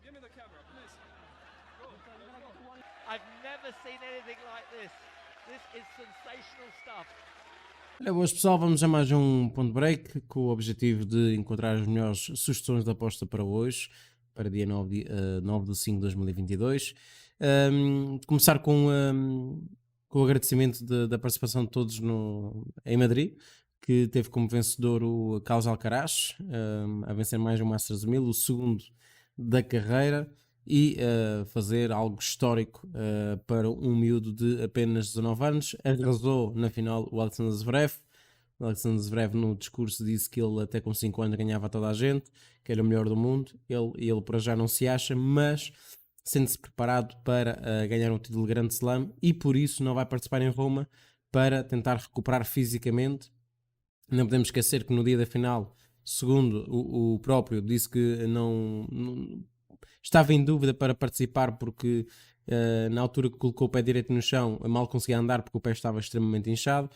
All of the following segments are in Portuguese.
I've never seen anything like this. This is sensational stuff. Olha, boas pessoal, vamos a mais um ponto break com o objetivo de encontrar as melhores sugestões de aposta para hoje, para dia 9 de 5 de 2022. Começar com o agradecimento da participação de todos em Madrid, que teve como vencedor o Carlos Alcaraz, a vencer mais um Masters 1000, o segundo da carreira, e fazer algo histórico para um miúdo de apenas 19 anos. Arrasou na final o Alexander Zverev. O Alexander Zverev no discurso disse que ele até com 5 anos ganhava toda a gente, que era o melhor do mundo. Ele por já não se acha, mas sente-se preparado para ganhar um título de Grand Slam e por isso não vai participar em Roma para tentar recuperar fisicamente. Não podemos esquecer que no dia da final, segundo o próprio, disse que não estava em dúvida para participar porque na altura que colocou o pé direito no chão mal conseguia andar porque o pé estava extremamente inchado.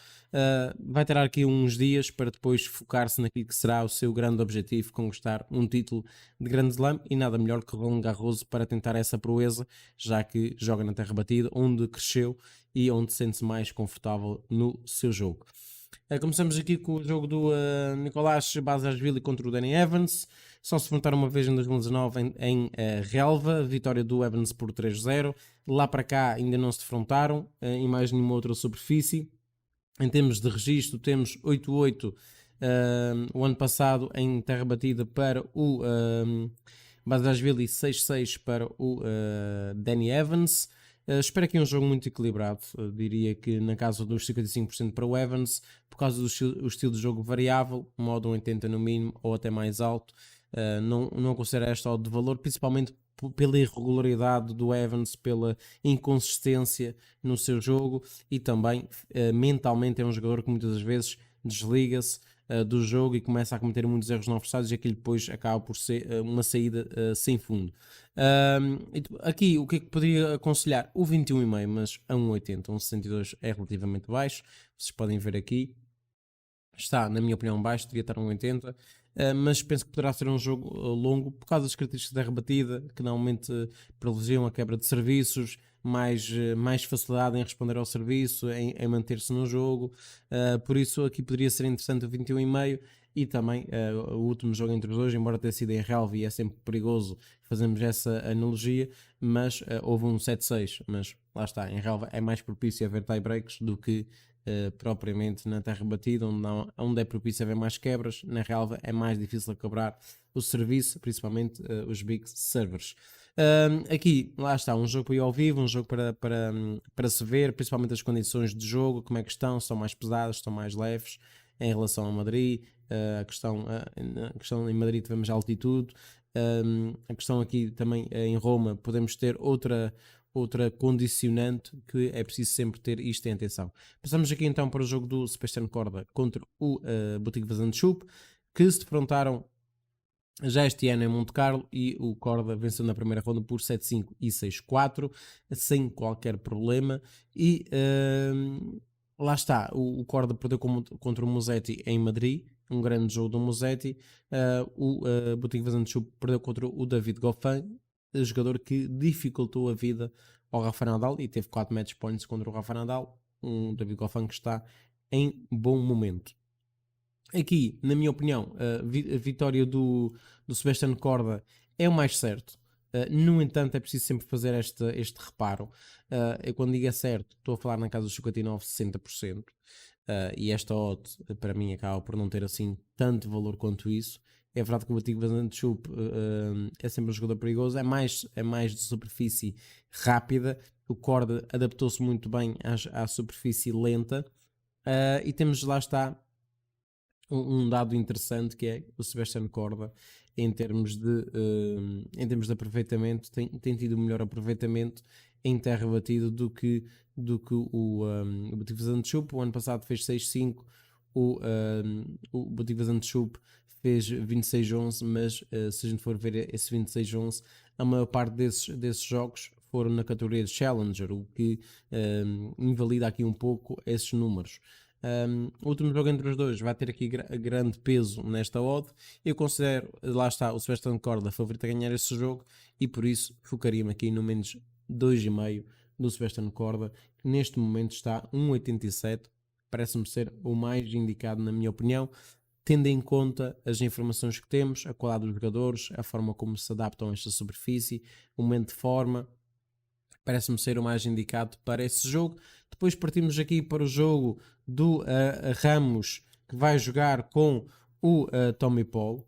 Vai ter aqui uns dias para depois focar-se naquilo que será o seu grande objetivo, conquistar um título de Grand Slam, e nada melhor que Roland Garros para tentar essa proeza, já que joga na terra batida, onde cresceu e onde sente-se mais confortável no seu jogo. Começamos aqui com o jogo do Nicolás Basilashvili contra o Danny Evans. Só se enfrentaram uma vez em 2019 em Relva, vitória do Evans por 3-0. Lá para cá ainda não se defrontaram em mais nenhuma outra superfície. Em termos de registro, temos 8-8 o ano passado em terra batida para o Basilashvili, 6-6 para o Danny Evans. Espero que é um jogo muito equilibrado. Diria que na casa dos 55% para o Evans, por causa do estilo de jogo variável, modo 80 no mínimo ou até mais alto. Não considero esta odd de valor, principalmente pela irregularidade do Evans, pela inconsistência no seu jogo, e também mentalmente é um jogador que muitas das vezes desliga-se do jogo e começa a cometer muitos erros não forçados, e aquilo depois acaba por ser uma saída sem fundo. Aqui o que é que poderia aconselhar? O 21,5, mas a 1,80, 1,62 é relativamente baixo. Vocês podem ver aqui, está na minha opinião baixo, devia estar a 1,80. Mas penso que poderá ser um jogo longo por causa das características da rebatida, que normalmente privilegiam a quebra de serviços, mais facilidade em responder ao serviço, em manter-se no jogo. Por isso aqui poderia ser interessante o 21,5. E também o último jogo entre os dois, embora tenha sido em relva e é sempre perigoso fazermos essa analogia, mas houve um 7-6, mas lá está, em relva é mais propício a haver tie-breaks do que propriamente na terra batida, onde é propício a haver mais quebras. Na relva é mais difícil quebrar o serviço, principalmente os big servers. Aqui, lá está, um jogo para ir ao vivo, um jogo para se ver, principalmente as condições de jogo, como é que estão mais pesadas, estão mais leves em relação a Madrid. A questão em Madrid tivemos altitude. A questão aqui também em Roma podemos ter outra condicionante, que é preciso sempre ter isto em atenção. Passamos aqui então para o jogo do Sebastian Korda contra o Botic Vazantchup, que se defrontaram já este ano em Monte Carlo, e o Korda venceu na primeira ronda por 7-5 e 6-4 sem qualquer problema. E lá está, o Korda perdeu contra o Musetti em Madrid, um grande jogo do Musetti. O Botic Vazantchup perdeu contra o David Goffin, jogador que dificultou a vida ao Rafa Nadal e teve 4 match points contra o Rafa Nadal, um David Goffin que está em bom momento. Aqui, na minha opinião, a vitória do Sebastian Korda é o mais certo. No entanto, é preciso sempre fazer este reparo. Eu quando digo é certo, estou a falar na casa dos 59, 60%. E esta odd, para mim, acaba por não ter assim tanto valor quanto isso. É verdade que o Botic Vazantchup é sempre um jogador perigoso, é mais de superfície rápida. O Korda adaptou-se muito bem à superfície lenta. E temos, lá está, um dado interessante, que é o Sebastian Korda, em termos de aproveitamento, tem tido melhor aproveitamento em terra batida do que o Botic Vazantchup. O ano passado fez 6-5, o Botic Vazantchup fez 26-11, mas se a gente for ver esse 26-11, a maior parte desses jogos foram na categoria de Challenger, o que invalida aqui um pouco esses números. O último jogo entre os dois vai ter aqui grande peso nesta odd. Eu considero, lá está, o Sebastian Corda favorito a ganhar esse jogo e por isso focaria-me aqui no menos 2,5 do Sebastian Corda, que neste momento está 1,87. Parece-me ser o mais indicado, na minha opinião, tendo em conta as informações que temos, a qualidade dos jogadores, a forma como se adaptam a esta superfície, o momento de forma. Parece-me ser o mais indicado para esse jogo. Depois partimos aqui para o jogo do Ramos, que vai jogar com o Tommy Paul.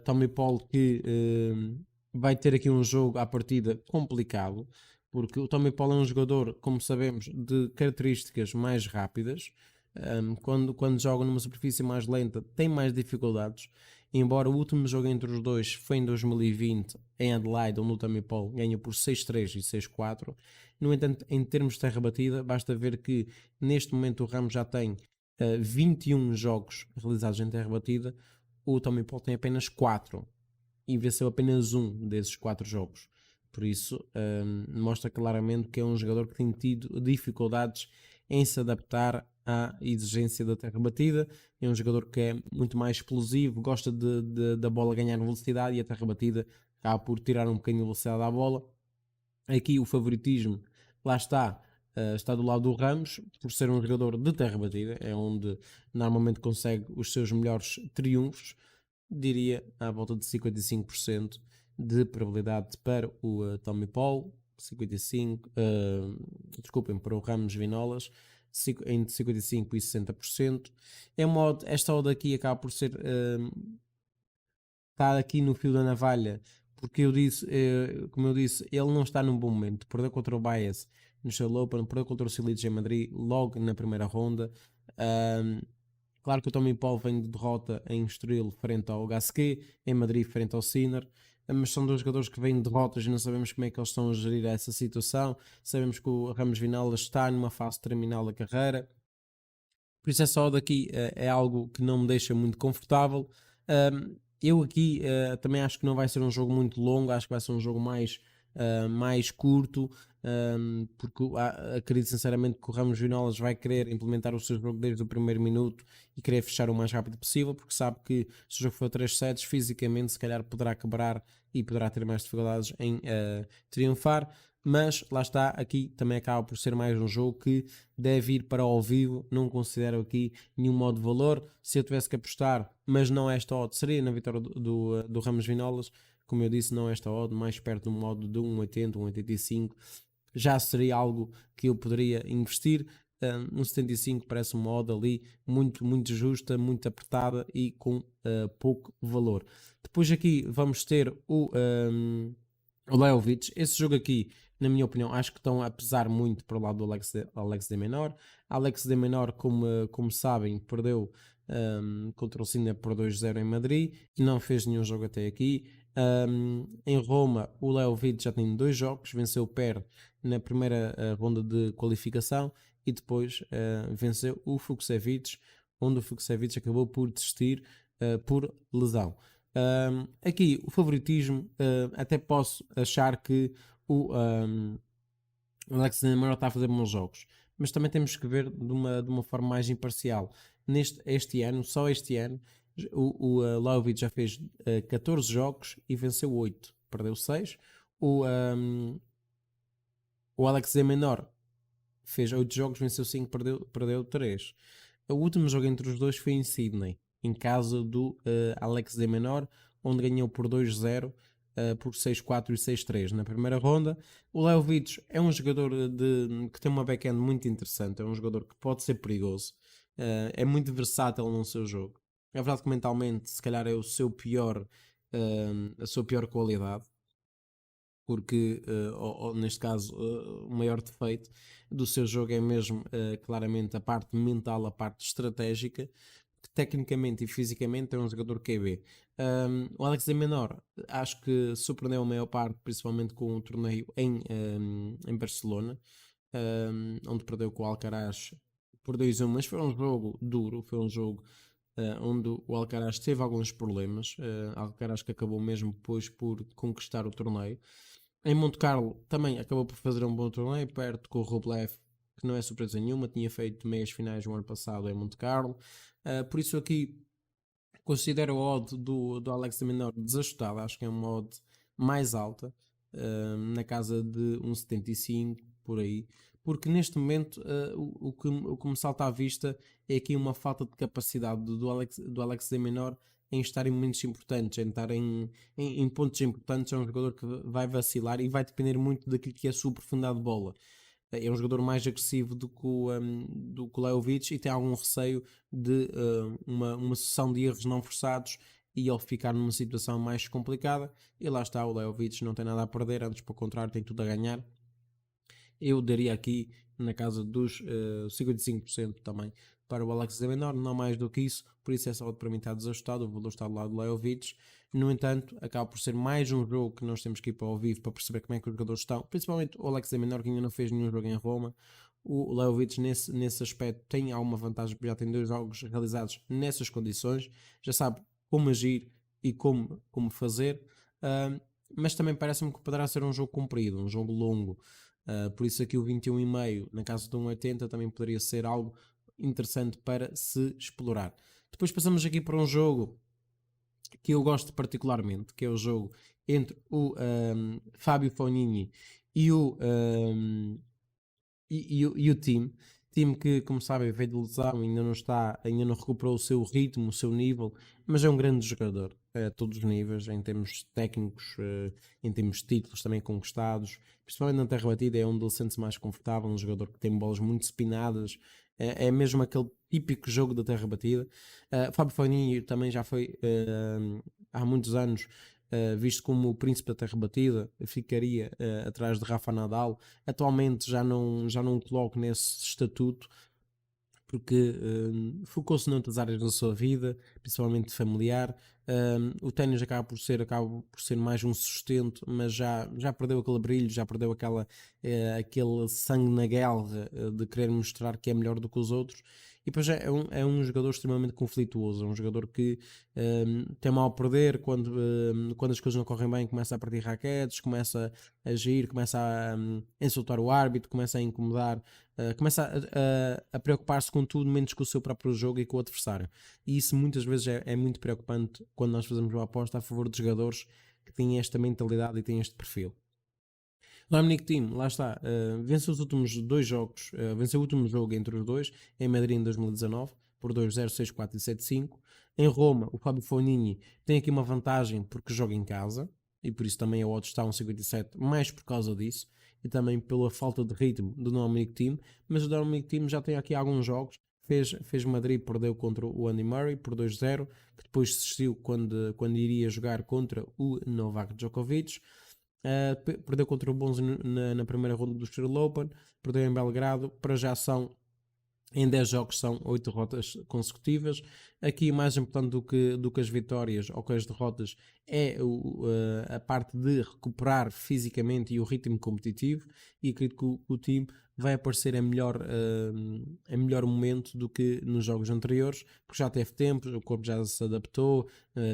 Tommy Paul que vai ter aqui um jogo à partida complicado, porque o Tommy Paul é um jogador, como sabemos, de características mais rápidas. Quando joga numa superfície mais lenta, tem mais dificuldades. Embora o último jogo entre os dois foi em 2020 em Adelaide, onde o Tommy Paul ganha por 6-3 e 6-4. No entanto, em termos de terra batida, basta ver que neste momento o Ramos já tem 21 jogos realizados em terra batida, o Tommy Paul tem apenas 4 e venceu apenas um desses 4 jogos. Por isso, mostra claramente que é um jogador que tem tido dificuldades em se adaptar à exigência da terra batida. É um jogador que é muito mais explosivo, gosta da bola ganhar velocidade e a terra batida acaba por tirar um bocadinho de velocidade à bola. Aqui o favoritismo, lá está, está do lado do Ramos, por ser um jogador de terra batida, é onde normalmente consegue os seus melhores triunfos. Diria à volta de 55% de probabilidade para o Tommy Paul, 55, desculpem, para o Ramos Vinolas, entre 55% e 60%. Esta odd aqui acaba por ser está aqui no fio da navalha, porque eu disse, como eu disse, ele não está num bom momento. Perdeu contra o Baez no seu Open, perdeu contra o Silic em Madrid logo na primeira ronda. Claro que o Tommy Paul vem de derrota em Estoril frente ao Gasquet, em Madrid frente ao Sinner, mas são dois jogadores que vêm de derrotas e não sabemos como é que eles estão a gerir essa situação. Sabemos que o Ramos Vinolas está numa fase terminal da carreira, por isso essa odd aqui é algo que não me deixa muito confortável. Eu aqui também acho que não vai ser um jogo muito longo, acho que vai ser um jogo mais curto, porque acredito sinceramente que o Ramos Vinolas vai querer implementar o seu jogo desde o primeiro minuto e querer fechar o mais rápido possível, porque sabe que se o jogo for 3 sets, fisicamente se calhar poderá quebrar e poderá ter mais dificuldades em triunfar. Mas lá está, aqui também acaba por ser mais um jogo que deve ir para ao vivo, não considero aqui nenhum modo de valor. Se eu tivesse que apostar, mas não esta odd, seria na vitória do Ramos Vinolas, como eu disse, não esta odd, mais perto do modo de 1,80, 1,85, já seria algo que eu poderia investir. 75 parece uma odd ali muito, muito justa, muito apertada e com pouco valor. Depois aqui vamos ter o Leovic. Esse jogo aqui, na minha opinião, acho que estão a pesar muito para o lado do Alex de Menor. Alex de Menor, como sabem, perdeu contra o Sinner por 2-0 em Madrid e não fez nenhum jogo até aqui. Em Roma, o Leovic já tem 2 jogos, venceu o Per na primeira ronda de qualificação e depois venceu o Fucsovics, onde o Fucsovics acabou por desistir por lesão. Aqui o favoritismo, até posso achar que o Alex Nemiro está a fazer bons jogos, mas também temos que ver de uma forma mais imparcial. Só este ano, o Leovic já fez 14 jogos e venceu 8, perdeu 6. O Alex Menor fez 8 jogos, venceu 5, perdeu 3. O último jogo entre os dois foi em Sydney, em casa do Alex de Menor, onde ganhou por 2-0, por 6-4 e 6-3 na primeira ronda. O Leovic é um jogador que tem uma backhand muito interessante, é um jogador que pode ser perigoso, é muito versátil no seu jogo. É verdade que mentalmente, se calhar, é a sua pior qualidade, porque neste caso o maior defeito do seu jogo é mesmo claramente a parte mental, a parte estratégica, que tecnicamente e fisicamente é um jogador QB. O Alex de Menor acho que surpreendeu a maior parte, principalmente com o torneio em Barcelona, onde perdeu com o Alcaraz por 2-1, mas foi um jogo duro, foi um jogo onde o Alcaraz teve alguns problemas, Alcaraz que acabou mesmo depois por conquistar o torneio. Em Monte Carlo também acabou por fazer um bom torneio, perto com o Rublev, que não é surpresa nenhuma, tinha feito meias finais no ano passado em Monte Carlo, por isso aqui considero a odd do Alex de Minaur desajustada, acho que é uma odd mais alta, na casa de 1,75 por aí, porque neste momento o que me salta à vista é aqui uma falta de capacidade do Alex de Minaur em estar em momentos importantes, em estar em pontos importantes. É um jogador que vai vacilar e vai depender muito daquilo que é a sua profundidade de bola. É um jogador mais agressivo do que o Leovic e tem algum receio de uma sucessão de erros não forçados e ele ficar numa situação mais complicada. E lá está, o Leovic não tem nada a perder, antes pelo contrário tem tudo a ganhar. Eu daria aqui na casa dos 55% também para o Alex de Minaur, não mais do que isso, por isso essa odd para mim está desajustado, o valor está do lado do Leovic. No entanto, acaba por ser mais um jogo que nós temos que ir para ao vivo para perceber como é que os jogadores estão, principalmente o Alex de Minaur, que ainda não fez nenhum jogo em Roma. O Leovic nesse aspecto tem alguma vantagem, porque já tem 2 jogos realizados nessas condições, já sabe como agir e como fazer, mas também parece-me que poderá ser um jogo comprido, um jogo longo. Por isso aqui o 21,5 na casa de 1,80 também poderia ser algo interessante para se explorar. Depois passamos aqui para um jogo que eu gosto particularmente, que é o jogo entre o Fábio Fognini e o time que, como sabem, veio de lesão, ainda não recuperou o seu ritmo, o seu nível, mas é um grande jogador a todos os níveis, em termos técnicos, em termos de títulos também conquistados, principalmente na terra batida. É onde ele sente-se mais confortável, um jogador que tem bolas muito spinadas, é mesmo aquele típico jogo da terra batida. Fábio Fognini também já foi há muitos anos visto como o príncipe da terra batida, ficaria atrás de Rafa Nadal. Atualmente já não o coloco nesse estatuto, porque focou-se noutras áreas da sua vida, principalmente familiar. O ténis acaba por ser mais um sustento, mas já perdeu aquele brilho, já perdeu aquele sangue na guerra de querer mostrar que é melhor do que os outros. E depois é um jogador extremamente conflituoso, é um jogador que tem mal a perder quando as coisas não correm bem, começa a perder raquetes, começa a agir, começa a insultar o árbitro, começa a incomodar, começa a preocupar-se com tudo menos com o seu próprio jogo e com o adversário. E isso muitas vezes é muito preocupante quando nós fazemos uma aposta a favor de jogadores que têm esta mentalidade e têm este perfil. O Dominic Thiem, lá está, venceu os últimos 2 jogos, venceu o último jogo entre os dois, em Madrid em 2019, por 2-0, 6-4 e 7-5. Em Roma, o Fábio Fognini tem aqui uma vantagem porque joga em casa, e por isso também a odds está a 1,57, mais por causa disso, e também pela falta de ritmo do Dominic Thiem, mas o Dominic Thiem já tem aqui alguns jogos, fez Madrid, perdeu contra o Andy Murray por 2-0, que depois desistiu quando iria jogar contra o Novak Djokovic. Perdeu contra o Bonzi na primeira ronda do Australian Open, perdeu em Belgrado. Para já em 10 jogos são 8 derrotas consecutivas. Aqui mais importante do que as vitórias ou que as derrotas é a parte de recuperar fisicamente e o ritmo competitivo, e acredito que o time vai aparecer em melhor momento do que nos jogos anteriores, porque já teve tempo, o corpo já se adaptou,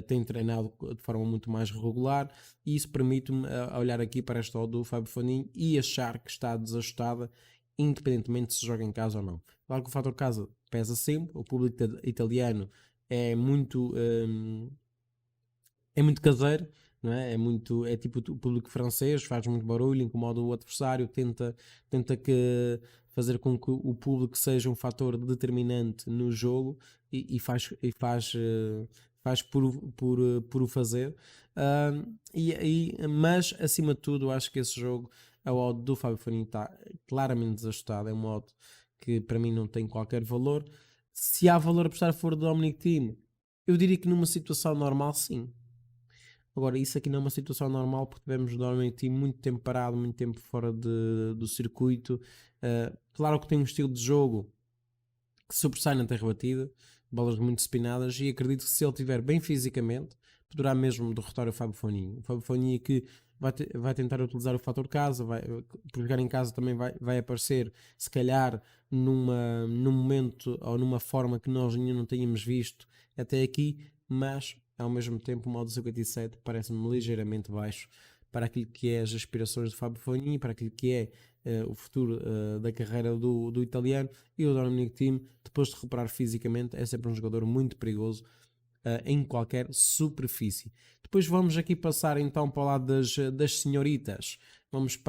tem treinado de forma muito mais regular, e isso permite-me olhar aqui para esta odd do Fábio Fognini e achar que está desajustada, independentemente se joga em casa ou não. Claro que o fator casa pesa sempre, o público italiano é muito caseiro, não é? É tipo o público francês, faz muito barulho, incomoda o adversário, tenta fazer com que o público seja um fator determinante no jogo, e faz por o fazer. Mas acima de tudo, acho que esse jogo, a odd do Fábio Fognini está claramente desajustada, é uma odd que para mim não tem qualquer valor. Se há valor a apostar fora do Dominic Thiem, eu diria que numa situação normal, sim. Agora, isso aqui não é uma situação normal, porque tivemos o Dominic Thiem muito tempo parado, muito tempo fora do circuito. Claro que tem um estilo de jogo que sobressai na terra batida, bolas muito spinadas, e acredito que se ele estiver bem fisicamente, poderá mesmo derrotar o Fábio Fognini. O Fábio Fognini que vai tentar utilizar o fator casa, por jogar em casa também vai aparecer, se calhar num momento ou numa forma que nós ainda não tínhamos visto até aqui, mas ao mesmo tempo o modo 57 parece-me ligeiramente baixo para aquilo que é as aspirações de Fabio Fognini, para aquilo que é o futuro da carreira do italiano. E o Dominic Thiem, depois de recuperar fisicamente, é sempre um jogador muito perigoso em qualquer superfície. Depois vamos aqui passar então para o lado das senhoritas. Vamos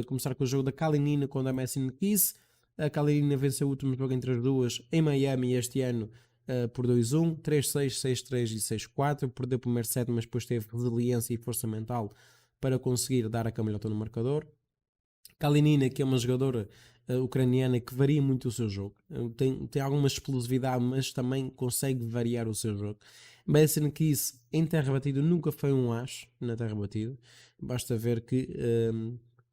começar com o jogo da Kalinina contra a Messina Kiss. A Kalinina venceu o último jogo entre as duas em Miami este ano por 2-1, 3-6, 6-3 e 6-4. Perdeu o primeiro set, mas depois teve resiliência e força mental para conseguir dar a cambalhota no marcador. Kalinina, que é uma jogadora ucraniana que varia muito o seu jogo, tem alguma explosividade, mas também consegue variar o seu jogo. Messina Kiss em terra batida nunca foi um as na terra batida. Basta ver que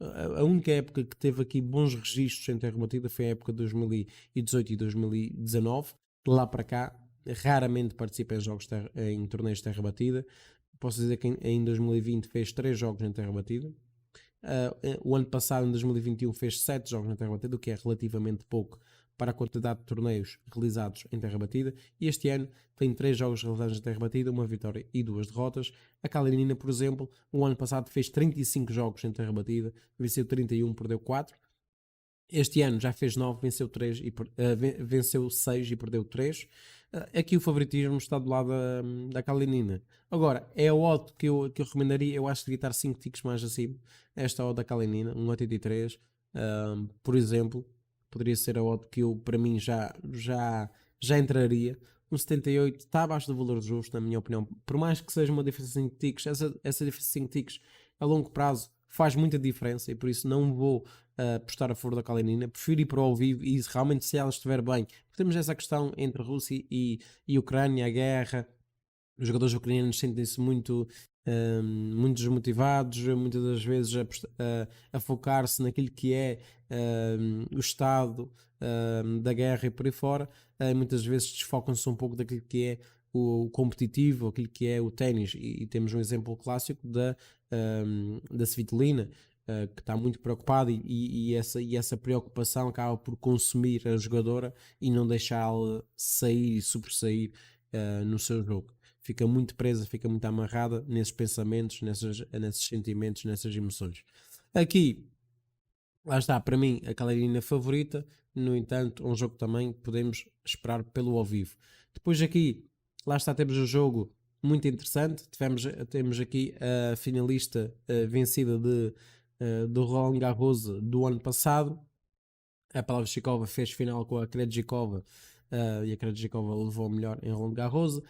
a única época que teve aqui bons registros em terra batida foi a época de 2018 e 2019. De lá para cá, raramente participa em jogos em torneios de terra batida. Posso dizer que em 2020 fez 3 jogos em terra batida. O ano passado, em 2021, fez 7 jogos na terra batida, o que é relativamente pouco para a quantidade de torneios realizados em terra batida. E este ano tem 3 jogos realizados em terra batida, uma vitória e 2 derrotas. A Kalinina, por exemplo, o ano passado fez 35 jogos em terra batida, venceu 31, perdeu 4. Este ano já fez 9, venceu 6 e perdeu 3. Aqui o favoritismo está do lado da Kalinina. Agora, é a odd que eu recomendaria. Eu acho que devia estar 5 ticks mais acima. Esta odd da Kalinina, 1,83. Por exemplo, poderia ser a odd que eu, para mim, já entraria. 1,78 está abaixo do valor justo, na minha opinião. Por mais que seja uma diferença de 5 ticks, essa diferença de 5 ticks a longo prazo faz muita diferença e por isso não vou apostar a favor da Kalinina. Prefiro ir para o ao vivo e realmente se ela estiver bem. Temos essa questão entre Rússia e Ucrânia, a guerra. Os jogadores ucranianos sentem-se muito desmotivados, muitas das vezes a focar-se naquilo que é o estado da guerra e por aí fora. Muitas vezes desfocam-se um pouco daquilo que é o competitivo, aquilo que é o ténis. E temos um exemplo clássico da Svitolina, que está muito preocupada e essa preocupação acaba por consumir a jogadora e não deixá-la sair e sobressair no seu jogo. Fica muito presa, fica muito amarrada nesses pensamentos, nesses sentimentos, nessas emoções. Aqui, lá está, para mim, a Kalinina favorita. No entanto, um jogo também que podemos esperar pelo ao vivo. Depois aqui, lá está, temos um jogo muito interessante. Temos aqui a finalista vencida do Roland Garros do ano passado. A Pavlyuchenkova fez final com a Krejcikova e a Krejcikova levou melhor em Roland Garros.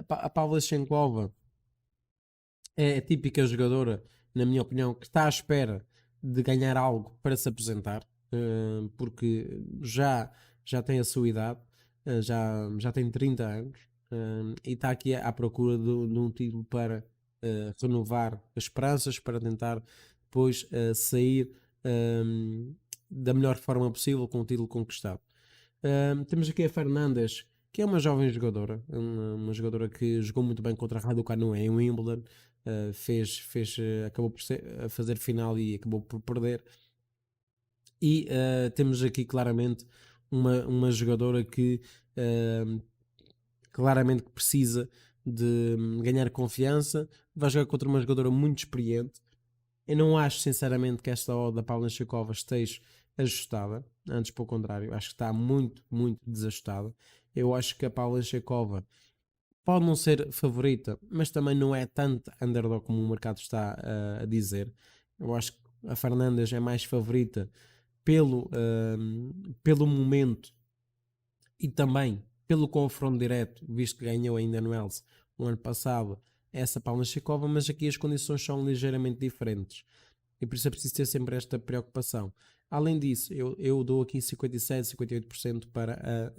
A Pavlyuchenkova é a típica jogadora, na minha opinião, que está à espera de ganhar algo para se apresentar, porque já tem a sua idade, já tem 30 anos e está aqui à procura de um título para renovar as esperanças, para tentar depois sair da melhor forma possível com o título conquistado. Temos aqui a Fernandes, que é uma jovem jogadora, uma jogadora que jogou muito bem contra a Raducanu em Wimbledon, acabou por fazer final e acabou por perder. E temos aqui claramente uma jogadora que claramente precisa de ganhar confiança. Vai jogar contra uma jogadora muito experiente. Eu não acho sinceramente que esta odd da Pavlyuchenkova esteja ajustada, antes pelo contrário, acho que está muito, muito desajustada. Eu acho que a Pavlyuchenkova pode não ser favorita, mas também não é tanto underdog como o mercado está a dizer. Eu acho que a Fernandes é mais favorita pelo momento e também pelo confronto direto, visto que ganhou ainda no Wells no ano passado essa Pavlyuchenkova, mas aqui as condições são ligeiramente diferentes e por isso é preciso ter sempre esta preocupação. Além disso, eu dou aqui 57, 58% para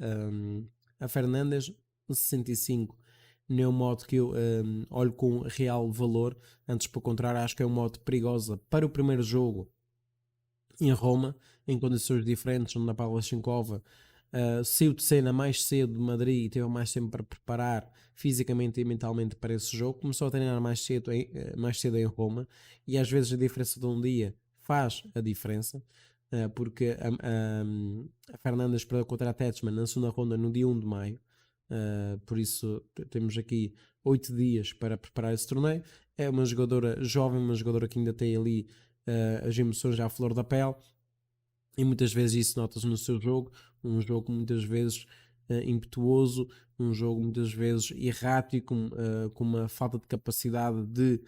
a Fernandes, 65% não é um modo que eu olho com real valor. Antes, pelo contrário, acho que é um modo perigosa para o primeiro jogo em Roma, em condições diferentes, onde a Pavlyuchenkova saiu de cena mais cedo de Madrid e teve mais tempo para preparar fisicamente e mentalmente para esse jogo. Começou a treinar mais cedo em Roma e às vezes a diferença de um dia faz a diferença, porque a Fernandes perdeu contra a Tetchman na segunda ronda no dia 1 de maio. Por isso temos aqui 8 dias para preparar esse torneio. É uma jogadora jovem, uma jogadora que ainda tem ali as emoções à flor da pele, e muitas vezes isso nota-se no seu jogo. Um jogo muitas vezes impetuoso, um jogo muitas vezes errático, com uma falta de capacidade de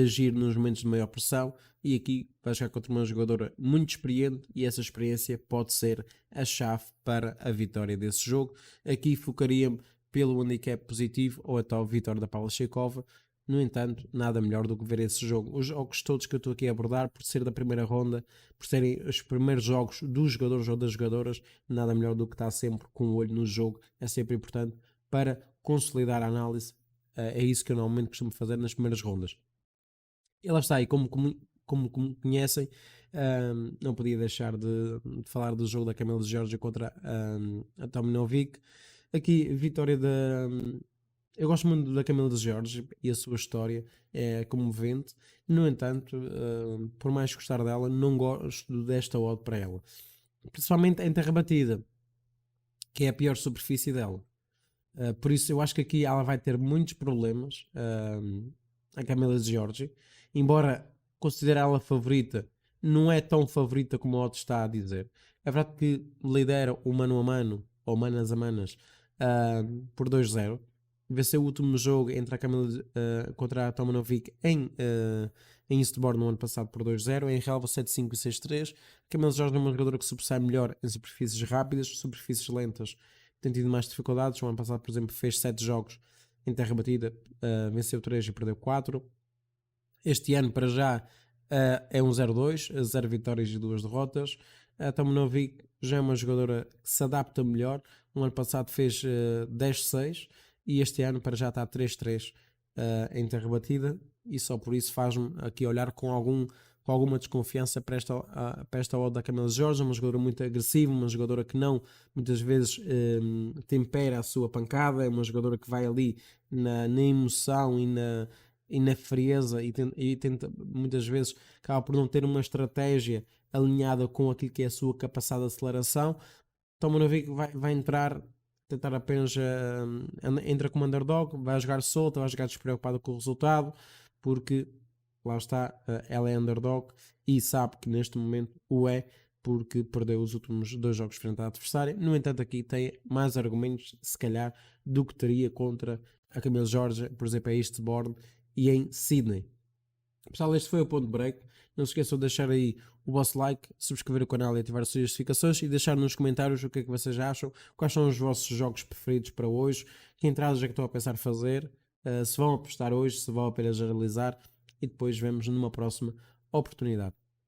agir nos momentos de maior pressão. E aqui vai jogar contra uma jogadora muito experiente, e essa experiência pode ser a chave para a vitória desse jogo. Aqui focaria-me pelo handicap positivo ou até a vitória da Paula Sheikova. No entanto, nada melhor do que ver esse jogo. Os jogos todos que eu estou aqui a abordar, por ser da primeira ronda, por serem os primeiros jogos dos jogadores ou das jogadoras, nada melhor do que estar sempre com o olho no jogo. É sempre importante para consolidar a análise. É isso que eu normalmente costumo fazer nas primeiras rondas. E lá está, e como conhecem, não podia deixar de falar do jogo da Camila Giorgi contra a Tomljanovic. Aqui, vitória da... Eu gosto muito da Camila Giorgi e a sua história é comovente. No entanto, por mais gostar dela, não gosto desta odd para ela. Principalmente em terra batida, que é a pior superfície dela. Por isso eu acho que aqui ela vai ter muitos problemas, a Camila Giorgi. Embora considere ela favorita, não é tão favorita como o Otto está a dizer. É verdade que lidera o mano a mano, ou manas a manas, por 2-0. Venceu o último jogo entre a Camila contra a Tomljanovic em Eastbourne no ano passado por 2-0, em relva 7-5 e 6-3. Camila Giorgi é uma jogadora que sobressai melhor em superfícies rápidas, superfícies lentas tem tido mais dificuldades. O ano passado, por exemplo, fez 7 jogos em terra batida, venceu 3 e perdeu 4. Este ano, para já, é um 0-2, 0 vitórias e 2 derrotas. A Tomljanovic já é uma jogadora que se adapta melhor. O ano passado fez 10-6 e este ano, para já, está 3-3 em terra batida, e só por isso faz-me aqui olhar com alguma desconfiança para esta odd da Camila Giorgi. Uma jogadora muito agressiva, uma jogadora que não muitas vezes tempera a sua pancada, é uma jogadora que vai ali na emoção e na frieza, e tenta muitas vezes, acaba por não ter uma estratégia alinhada com aquilo que é a sua capacidade de aceleração. Tomljanovic vai entrar, tentar apenas entra como underdog, vai jogar solta, vai jogar despreocupado com o resultado, porque lá está, ela é underdog e sabe que neste momento o é, porque perdeu os últimos 2 jogos frente à adversária. No entanto, aqui tem mais argumentos, se calhar, do que teria contra a Camila Giorgi, por exemplo, em Eastbourne e em Sydney. Pessoal, este foi o Ponto Break. Não se esqueçam de deixar aí o vosso like, subscrever o canal e ativar as notificações, e deixar nos comentários o que é que vocês acham, quais são os vossos jogos preferidos para hoje, que entradas é que estão a pensar fazer, se vão apostar hoje, se vão apenas realizar, e depois vemos numa próxima oportunidade.